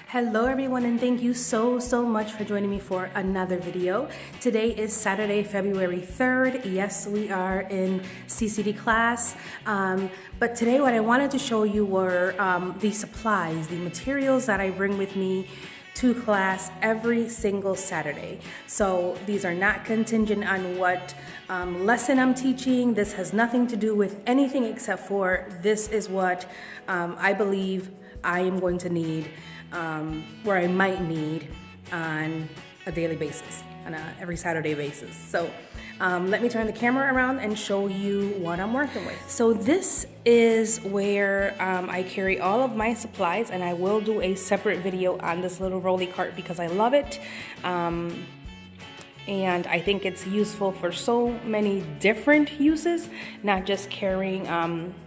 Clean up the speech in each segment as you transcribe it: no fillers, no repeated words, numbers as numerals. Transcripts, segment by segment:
Hello everyone, and thank you so much for joining me for another video. Today is Saturday, February 3rd. Yes, we are in CCD class, but today what I wanted to show you were the supplies, the materials that I bring with me to class every single Saturday. So these are not contingent on what lesson I'm teaching. This has nothing to do with anything except for this is what I believe I am going to need, where I might need on a daily basis, on a every Saturday basis. So let me turn the camera around and show you what I'm working with. So this is where I carry all of my supplies, and I will do a separate video on this little rolly cart because I love it. And I think it's useful for so many different uses, not just carrying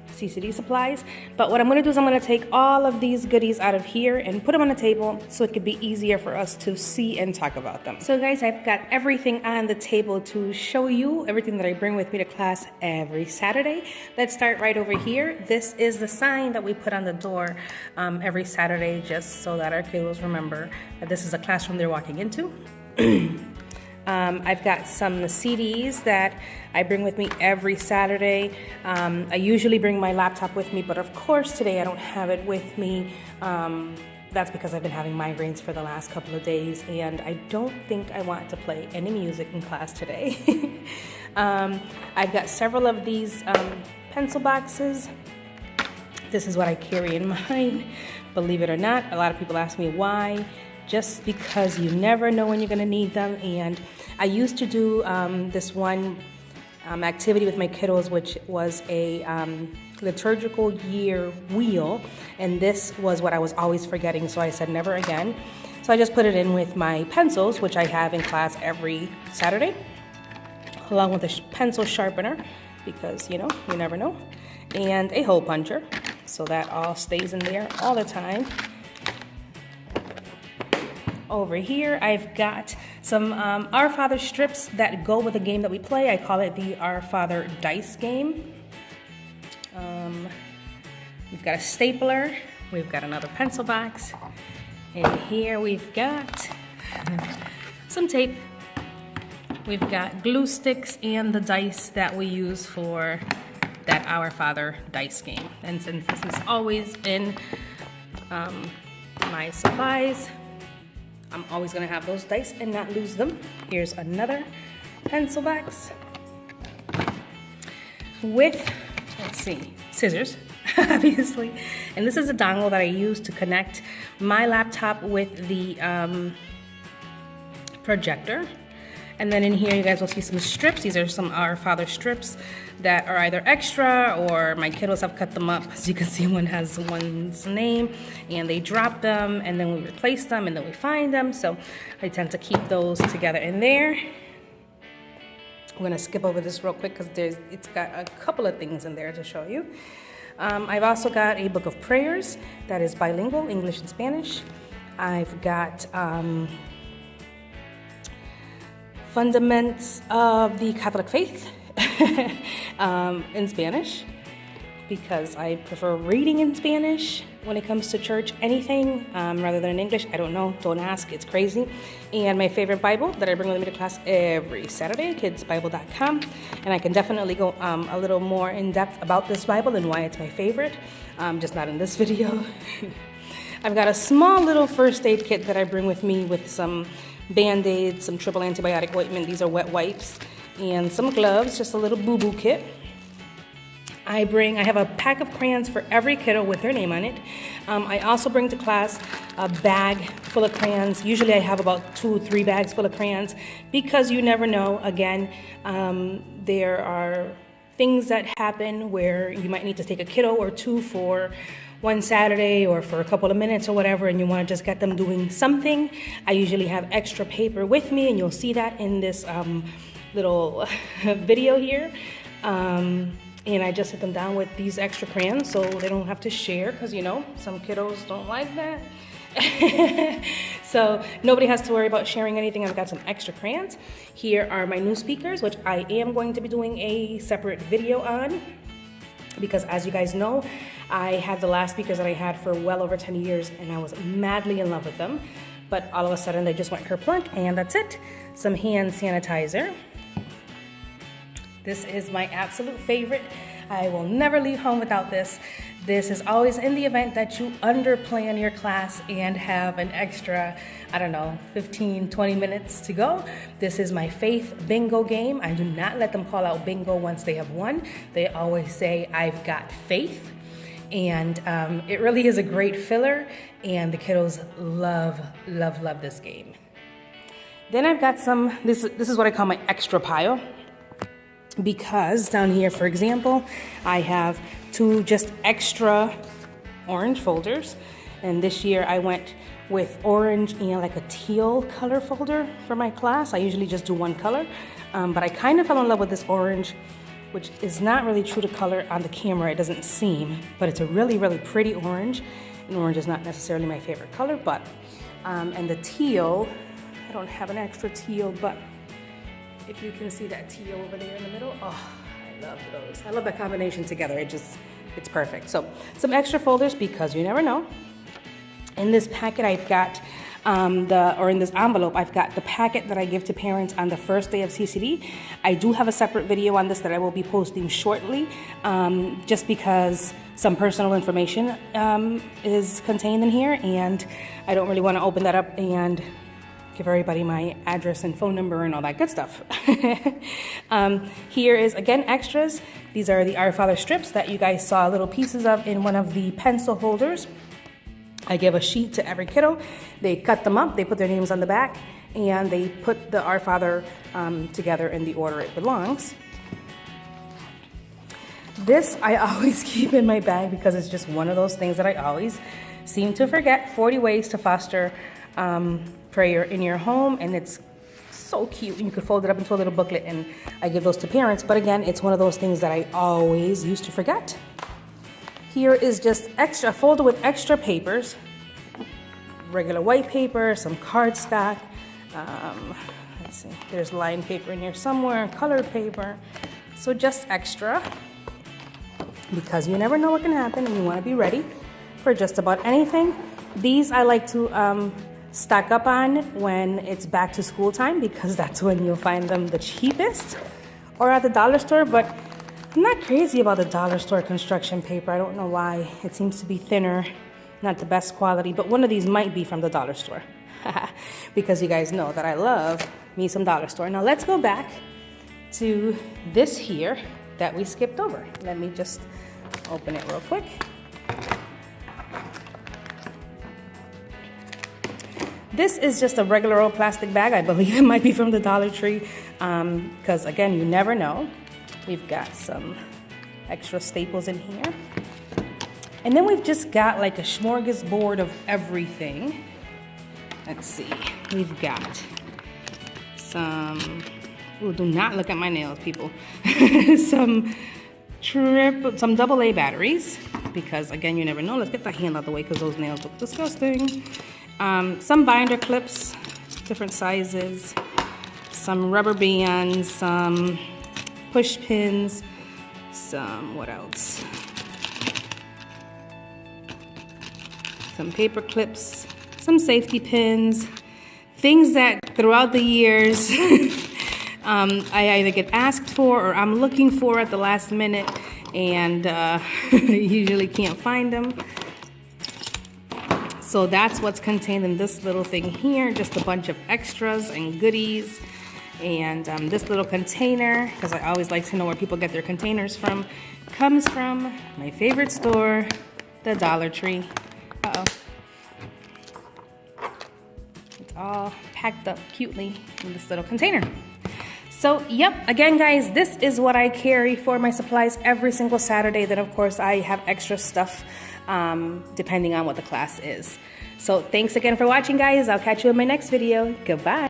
CCD supplies. But what I'm gonna do is I'm gonna take all of these goodies out of here and put them on the table so it could be easier for us to see and talk about them. So guys, I've got everything on the table to show you, everything that I bring with me to class every Saturday. Let's start right over here. This is the sign that we put on the door every Saturday, just so that our kiddos remember that this is a classroom they're walking into. I've got some CDs that I bring with me every Saturday. I usually bring my laptop with me, but of course today I don't have it with me. That's because I've been having migraines for the last couple of days, and I don't think I want to play any music in class today. I've got several of these pencil boxes. This is what I carry in mine. Believe it or not, a lot of people ask me why. Just because you never know when you're going to need them. And I used to do this one activity with my kiddos, which was a liturgical year wheel, and this was what I was always forgetting, so I said never again. So I just put it in with my pencils, which I have in class every Saturday, along with a pencil sharpener, because you never know, and a hole puncher, so that all stays in there all the time. Over here, I've got some Our Father strips that go with the game that we play. I call it the Our Father dice game. We've got a stapler. We've got another pencil box. And here we've got some tape. We've got glue sticks and the dice that we use for that Our Father dice game. And since this is always in my supplies, I'm always gonna have those dice and not lose them. Here's another pencil box with, let's see, scissors, obviously. And this is a dongle that I use to connect my laptop with the projector. And then in here, you guys will see some strips. These are some Our Father strips that are either extra or my kiddos have cut them up. As you can see, one has one's name and they drop them and then we replace them and then we find them. So I tend to keep those together in there. I'm gonna skip over this real quick because it's got a couple of things in there to show you. I've also got a book of prayers that is bilingual, English and Spanish. I've got Fundaments of the Catholic Faith in Spanish, because I prefer reading in Spanish when it comes to church anything rather than in English. I don't know, don't ask, it's crazy. And my favorite Bible that I bring with me to class every Saturday, kidsbible.com. And I can definitely go a little more in depth about this Bible and why it's my favorite, just not in this video. I've got a small little first aid kit that I bring with me with some Band-Aids, some triple antibiotic ointment, these are wet wipes, and some gloves, just a little boo-boo kit. I have a pack of crayons for every kiddo with their name on it. I also bring to class a bag full of crayons. Usually I have about 2 or 3 bags full of crayons, because you never know. Again, there are things that happen where you might need to take a kiddo or 2 for one Saturday or for a couple of minutes or whatever, and you want to just get them doing something. I usually have extra paper with me, and you'll see that in this little video here. And I just sit them down with these extra crayons so they don't have to share, because some kiddos don't like that. So nobody has to worry about sharing anything. I've got some extra crayons. Here are my new speakers, which I am going to be doing a separate video on. because as you guys know, I had the last speakers that I had for well over 10 years and I was madly in love with them. But all of a sudden they just went kerplunk and that's it. Some hand sanitizer. This is my absolute favorite. I will never leave home without this. This is always in the event that you underplan your class and have an extra, I don't know, 15, 20 minutes to go. This is my faith bingo game. I do not let them call out bingo once they have won. They always say, I've got faith. And it really is a great filler, and the kiddos love, love, love this game. Then I've got some, this is what I call my extra pile, because down here, for example, I have 2 just extra orange folders, and this year I went with orange and like a teal color folder for my class. I usually just do one color, but I kind of fell in love with this orange, which is not really true to color on the camera, it doesn't seem, but it's a really, really pretty orange, and orange is not necessarily my favorite color, but, and the teal, I don't have an extra teal, but if you can see that teal over there in the middle, oh, I love those. I love that combination together, it's perfect. So, some extra folders because you never know. In this packet, I've got in this envelope, I've got the packet that I give to parents on the first day of CCD. I do have a separate video on this that I will be posting shortly, just because some personal information is contained in here, and I don't really want to open that up and give everybody my address and phone number and all that good stuff. Here is, again, extras. These are the Our Father strips that you guys saw little pieces of in one of the pencil holders. I give a sheet to every kiddo. They cut them up, they put their names on the back, and they put the Our Father together in the order it belongs. This I always keep in my bag because it's just one of those things that I always seem to forget. 40 ways to foster prayer in your home, and it's so cute. You could fold it up into a little booklet, and I give those to parents, but again, it's one of those things that I always used to forget. Here is just a folder with extra papers, regular white paper, some cardstock, let's see, there's lined paper in here somewhere, colored paper, so just extra, because you never know what can happen and you want to be ready for just about anything. These I like to stock up on when it's back to school time, because that's when you'll find them the cheapest, or at the dollar store. But I'm not crazy about the dollar store construction paper. I don't know why. It seems to be thinner, not the best quality, but one of these might be from the dollar store because you guys know that I love me some dollar store. Now let's go back to this here that we skipped over. Let me just open it real quick. This is just a regular old plastic bag. I believe it might be from the Dollar Tree, because again, you never know. We've got some extra staples in here. And then we've just got like a smorgasbord of everything. Let's see, we've got some, oh, do not look at my nails, people. some AA batteries, because again, you never know. Let's get the hand out of the way because those nails look disgusting. Some binder clips, different sizes, some rubber bands, some push pins, some, what else? Some paper clips, some safety pins, things that throughout the years I either get asked for or I'm looking for at the last minute, and usually can't find them. So that's what's contained in this little thing here, just a bunch of extras and goodies. And this little container, because I always like to know where people get their containers from, comes from my favorite store, the Dollar Tree. Uh-oh. It's all packed up cutely in this little container. So, yep, again, guys, this is what I carry for my supplies every single Saturday. Then, of course, I have extra stuff depending on what the class is. So, thanks again for watching, guys. I'll catch you in my next video. Goodbye.